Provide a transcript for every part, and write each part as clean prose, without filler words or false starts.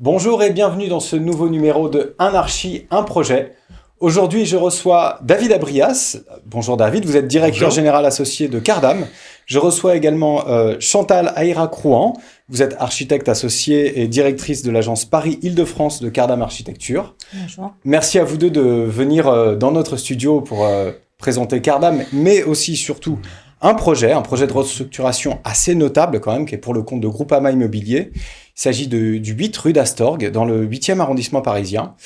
Bonjour et bienvenue dans ce nouveau numéro de Un Archi, un projet. Aujourd'hui, je reçois David Abrias. Bonjour David, vous êtes directeur Bonjour. général associé de Cardam. Je reçois également Chantal Aïra-Crouan. Vous êtes architecte associée et directrice de l'agence Paris-Île-de-France de Cardam Architecture. Bonjour. Merci à vous deux de venir dans notre studio pour présenter Cardam, mais aussi surtout un projet de restructuration assez notable quand même, qui est pour le compte de Groupama Immobilier. Il s'agit du 8 rue d'Astorg, dans le 8e arrondissement parisien.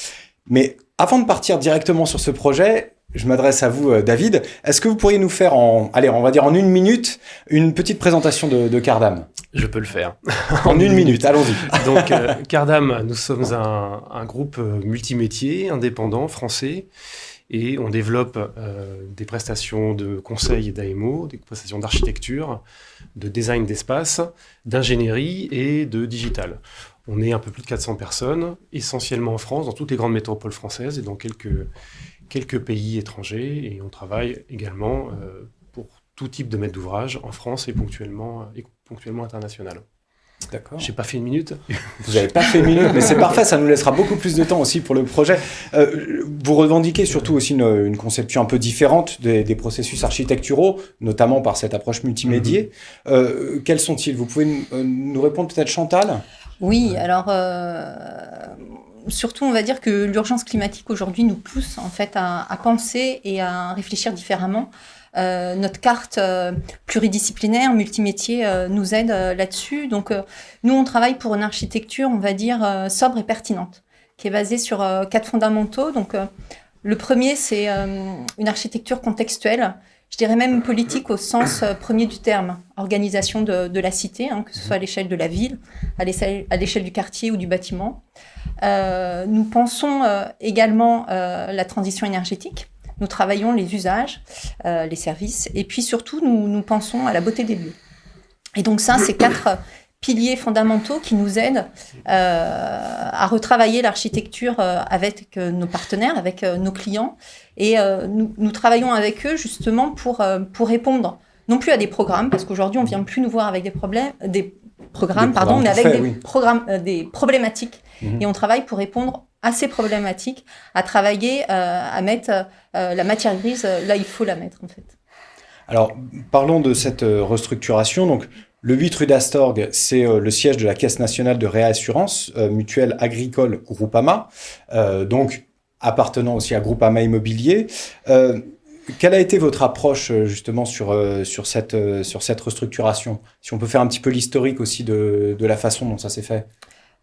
Mais avant de partir directement sur ce projet, je m'adresse à vous, David. Est-ce que vous pourriez nous faire on va dire en une minute, une petite présentation de Cardam? Je peux le faire. En une minute, allons-y. Donc, Cardam, nous sommes un groupe multimétier, indépendant, français, et on développe des prestations de conseil et d'AMO, des prestations d'architecture, de design d'espace, d'ingénierie et de digital. On est un peu plus de 400 personnes, essentiellement en France, dans toutes les grandes métropoles françaises et dans quelques pays étrangers. Et on travaille également pour tout type de maître d'ouvrage en France et ponctuellement international. D'accord. J'ai pas fait une minute. Vous n'avez pas fait une minute, mais c'est parfait, ça nous laissera beaucoup plus de temps aussi pour le projet. Vous revendiquez surtout aussi une conception un peu différente des processus architecturaux, notamment par cette approche multimédia. Quels sont-ils? Vous pouvez nous répondre peut-être, Chantal? Oui, alors surtout on va dire que l'urgence climatique aujourd'hui nous pousse en fait à penser et à réfléchir différemment. Notre carte pluridisciplinaire, multimétier nous aide là-dessus. Donc nous on travaille pour une architecture, on va dire, sobre et pertinente, qui est basée sur 4 fondamentaux. Donc le premier c'est une architecture contextuelle, je dirais même politique au sens premier du terme, organisation de la cité, que ce soit à l'échelle de la ville, à l'échelle du quartier ou du bâtiment. Nous pensons également la transition énergétique. Nous travaillons les usages, les services, et puis surtout, nous pensons à la beauté des lieux. Et donc ça, c'est 4 piliers fondamentaux qui nous aident à retravailler l'architecture avec nos partenaires, avec nos clients. Et nous travaillons avec eux justement pour répondre non plus à des programmes, parce qu'aujourd'hui, on ne vient plus nous voir avec des programmes, mais avec des problématiques. Et on travaille pour répondre à ces problématiques, à travailler, à mettre la matière grise là il faut la mettre en fait. Alors, parlons de cette restructuration. Donc, le 8 rue d'Astorg, c'est le siège de la Caisse nationale de réassurance mutuelle agricole Groupama, donc appartenant aussi à Groupama Immobilier. Quelle a été votre approche justement sur cette restructuration? Si on peut faire un petit peu l'historique aussi de la façon dont ça s'est fait.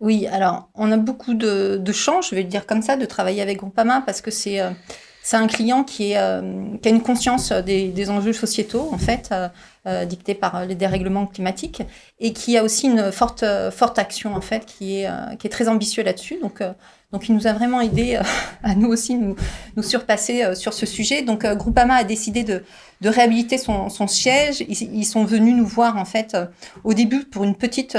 Oui, alors on a beaucoup de chance, je vais le dire comme ça, de travailler avec Groupama parce que c'est un client qui a une conscience des enjeux sociétaux, en fait, dictés par les dérèglements climatiques, et qui a aussi une forte action, en fait, qui est très ambitieux là-dessus. Donc, il nous a vraiment aidé à nous aussi nous surpasser sur ce sujet. Donc, Groupama a décidé de réhabiliter son siège. Ils sont venus nous voir, en fait, au début pour une petite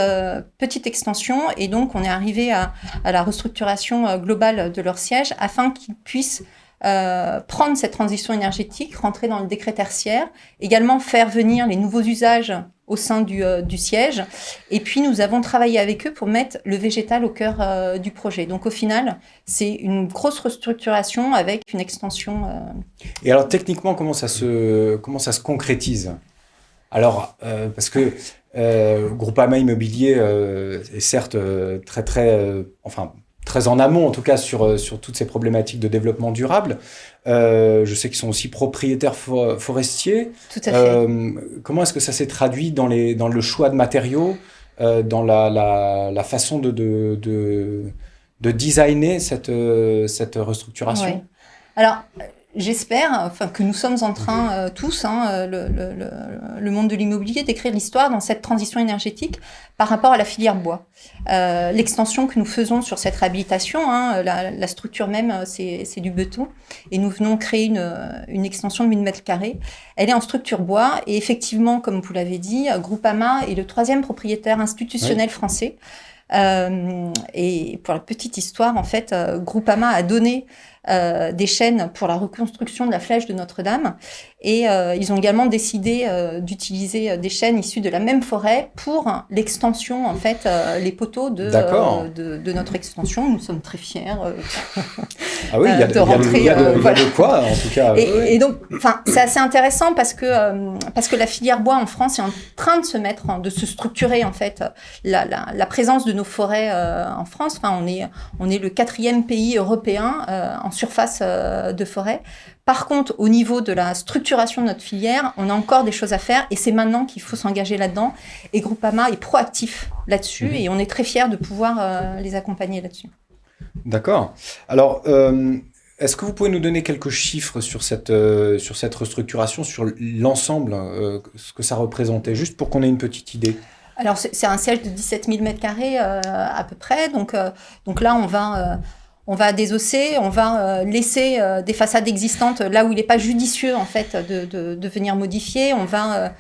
extension. Et donc, on est arrivé à la restructuration globale de leur siège afin qu'ils puissent prendre cette transition énergétique, rentrer dans le décret tertiaire, également faire venir les nouveaux usages au sein du siège. Et puis, nous avons travaillé avec eux pour mettre le végétal au cœur du projet. Donc, au final, c'est une grosse restructuration avec une extension. Et alors, techniquement, comment ça se concrétise? Alors, parce que Groupama Immobilier est certes très en amont, en tout cas, sur toutes ces problématiques de développement durable. Je sais qu'ils sont aussi propriétaires forestiers. Tout à fait. Comment est-ce que ça s'est traduit dans le choix de matériaux, dans la façon de designer cette restructuration? Ouais. Alors, j'espère que nous sommes en train tous, le monde de l'immobilier, d'écrire l'histoire dans cette transition énergétique par rapport à la filière bois. L'extension que nous faisons sur cette réhabilitation, la structure même, c'est du béton, et nous venons créer une extension de 1000 m². Elle est en structure bois, et effectivement, comme vous l'avez dit, Groupama est le 3e propriétaire institutionnel français. Et pour la petite histoire, en fait, Groupama a donné des chênes pour la reconstruction de la flèche de Notre-Dame. Et ils ont également décidé d'utiliser des chênes issus de la même forêt pour l'extension, en fait, les poteaux de notre extension. Nous sommes très fiers Ah oui, il y a de quoi, en tout cas. Et donc, c'est assez intéressant parce que la filière bois en France est en train de se structurer, en fait. La présence de nos forêts en France, on est le 4e pays européen en surface de forêt. Par contre, au niveau de la structuration de notre filière, on a encore des choses à faire et c'est maintenant qu'il faut s'engager là-dedans. Et Groupama est proactif là-dessus et on est très fiers de pouvoir les accompagner là-dessus. D'accord. Alors, est-ce que vous pouvez nous donner quelques chiffres sur cette restructuration, sur l'ensemble, ce que ça représentait, juste pour qu'on ait une petite idée? Alors, c'est un siège de 17 000 m² à peu près. Donc là, on va désosser, on va laisser des façades existantes là où il n'est pas judicieux en fait de venir modifier. On va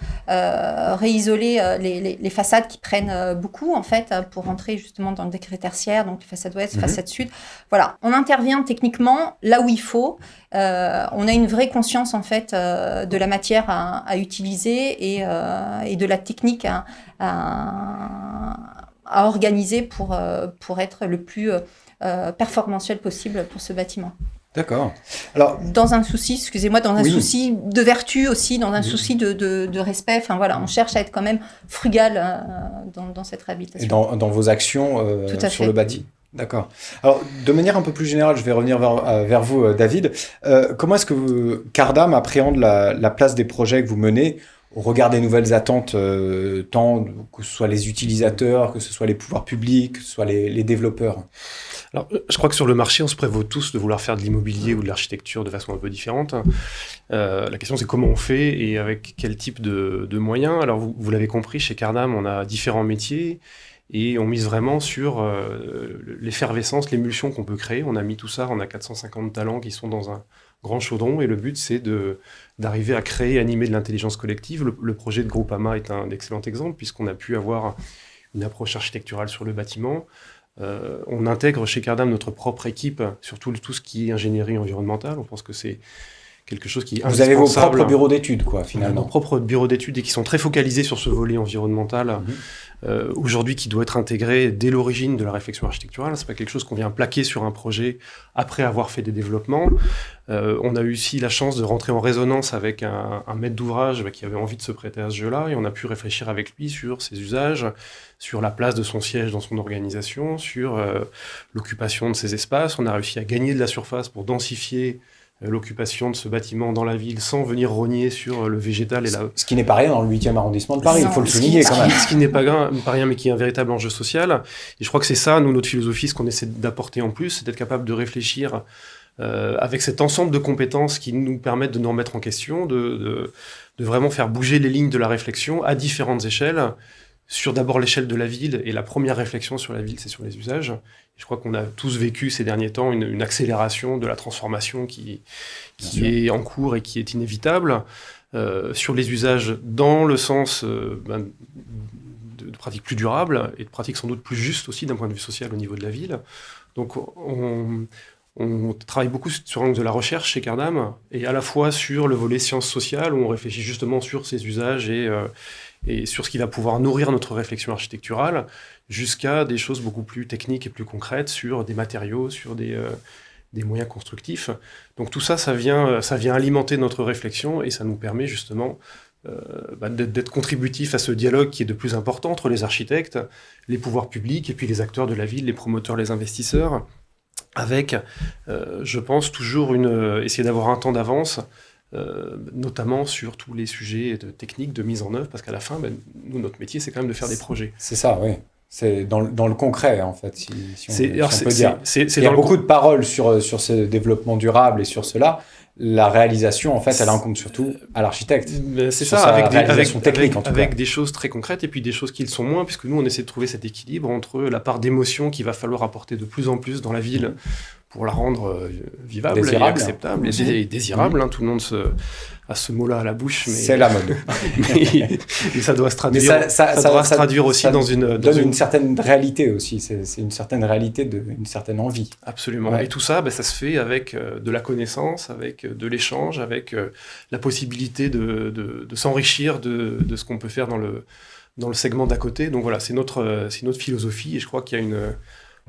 réisoler les façades qui prennent beaucoup en fait pour rentrer justement dans le décret tertiaire, donc les façades ouest, façade sud. Voilà, on intervient techniquement là où il faut. On a une vraie conscience en fait de la matière à utiliser et de la technique à organiser pour être le plus performantiel possible pour ce bâtiment. D'accord. Alors, dans un souci, souci de vertu aussi, dans un souci de respect. Enfin voilà, on cherche à être quand même frugal dans cette réhabilitation. Et dans vos actions sur le bâti. D'accord. Alors, de manière un peu plus générale, je vais revenir vers vous, David. Comment est-ce que Cardam appréhende la place des projets que vous menez au regard des nouvelles attentes, tant que ce soit les utilisateurs, que ce soit les pouvoirs publics, que ce soit les développeurs? Alors, je crois que sur le marché, on se prévaut tous de vouloir faire de l'immobilier ou de l'architecture de façon un peu différente. La question, c'est comment on fait et avec quel type de moyens. Alors, vous l'avez compris, chez Cardam, on a différents métiers et on mise vraiment sur l'effervescence, l'émulsion qu'on peut créer. On a mis tout ça, on a 450 talents qui sont dans un grand chaudron et le but, c'est d'arriver à créer, animer de l'intelligence collective. Le projet de Groupama est un excellent exemple puisqu'on a pu avoir une approche architecturale sur le bâtiment. On intègre chez Cardam notre propre équipe sur tout ce qui est ingénierie environnementale. On pense que c'est quelque chose qui est Vous avez vos propres bureaux d'études, quoi, finalement. Nos propres bureaux d'études et qui sont très focalisés sur ce volet environnemental, aujourd'hui qui doit être intégré dès l'origine de la réflexion architecturale. C'est pas quelque chose qu'on vient plaquer sur un projet après avoir fait des développements. On a eu aussi la chance de rentrer en résonance avec un maître d'ouvrage qui avait envie de se prêter à ce jeu-là, et on a pu réfléchir avec lui sur ses usages, sur la place de son siège dans son organisation, sur l'occupation de ses espaces. On a réussi à gagner de la surface pour densifier l'occupation de ce bâtiment dans la ville sans venir rogner sur le végétal. Ce qui n'est pas rien dans le 8e arrondissement de Paris, il faut le souligner quand même. Ce qui n'est pas rien, mais qui est un véritable enjeu social. Et je crois que c'est ça, nous, notre philosophie, ce qu'on essaie d'apporter en plus, c'est d'être capable de réfléchir avec cet ensemble de compétences qui nous permettent de nous remettre en question, de vraiment faire bouger les lignes de la réflexion à différentes échelles, sur d'abord l'échelle de la ville, et la première réflexion sur la ville, c'est sur les usages. Et je crois qu'on a tous vécu ces derniers temps une accélération de la transformation qui est en cours et qui est inévitable, sur les usages dans le sens de pratiques plus durables et de pratiques sans doute plus justes aussi d'un point de vue social au niveau de la ville. Donc on travaille beaucoup sur l'angle de la recherche chez Cardam, et à la fois sur le volet sciences sociales, où on réfléchit justement sur ces usages et sur ce qui va pouvoir nourrir notre réflexion architecturale, jusqu'à des choses beaucoup plus techniques et plus concrètes sur des matériaux, sur des moyens constructifs. Donc tout ça, ça vient alimenter notre réflexion, et ça nous permet justement d'être contributif à ce dialogue qui est de plus important entre les architectes, les pouvoirs publics, et puis les acteurs de la ville, les promoteurs, les investisseurs, avec, je pense, toujours essayer d'avoir un temps d'avance, notamment sur tous les sujets techniques de mise en œuvre, parce qu'à la fin, nous, notre métier, c'est quand même de faire des projets. C'est ça, oui. C'est dans le concret, en fait, si on peut dire. Il y a beaucoup de paroles sur ce développement durable et sur cela. La réalisation, en fait, elle incombe surtout à l'architecte. C'est ça, avec des choses très concrètes et puis des choses qui le sont moins, puisque nous, on essaie de trouver cet équilibre entre la part d'émotion qu'il va falloir apporter de plus en plus dans la ville pour la rendre vivable Désirable. et acceptable et désirable. Hein, tout le monde a ce mot-là à la bouche. Mais, c'est la mode. mais ça doit se traduire, doit se traduire aussi ça dans une... donne une certaine réalité aussi. C'est une certaine réalité, une certaine envie. Absolument. Ouais. Et tout ça, ça se fait avec de la connaissance, avec de l'échange, avec la possibilité de s'enrichir de ce qu'on peut faire dans le segment d'à côté. Donc voilà, c'est notre philosophie et je crois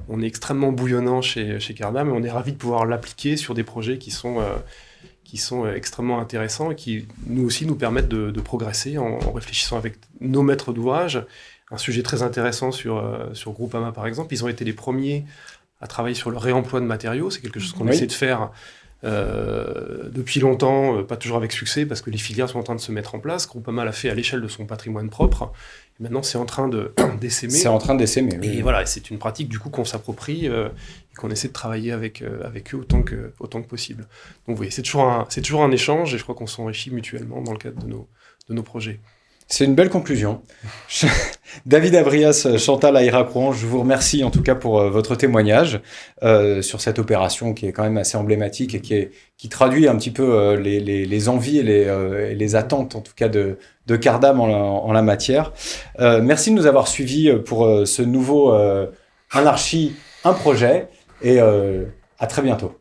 on est extrêmement bouillonnant chez Cardam et on est ravis de pouvoir l'appliquer sur des projets qui sont extrêmement intéressants et qui, nous aussi, nous permettent de progresser en réfléchissant avec nos maîtres d'ouvrage. Un sujet très intéressant sur Groupama, par exemple. Ils ont été les premiers à travailler sur le réemploi de matériaux. C'est quelque chose qu'on essaie de faire depuis longtemps, pas toujours avec succès, parce que les filières sont en train de se mettre en place. Groupama l'a fait à l'échelle de son patrimoine propre. Et maintenant, c'est en train d'essaimer. C'est en train d'essaimer, oui. Et voilà, c'est une pratique du coup qu'on s'approprie et qu'on essaie de travailler avec eux autant que possible. Donc vous voyez, c'est toujours un échange et je crois qu'on s'enrichit mutuellement dans le cadre de nos projets. C'est une belle conclusion. David Abrias, Chantal Aira-Crouan, je vous remercie en tout cas pour votre témoignage sur cette opération qui est quand même assez emblématique et qui traduit un petit peu les envies et les attentes en tout cas de Cardam en la matière. Merci de nous avoir suivis pour ce nouveau Anarchie, un projet et à très bientôt.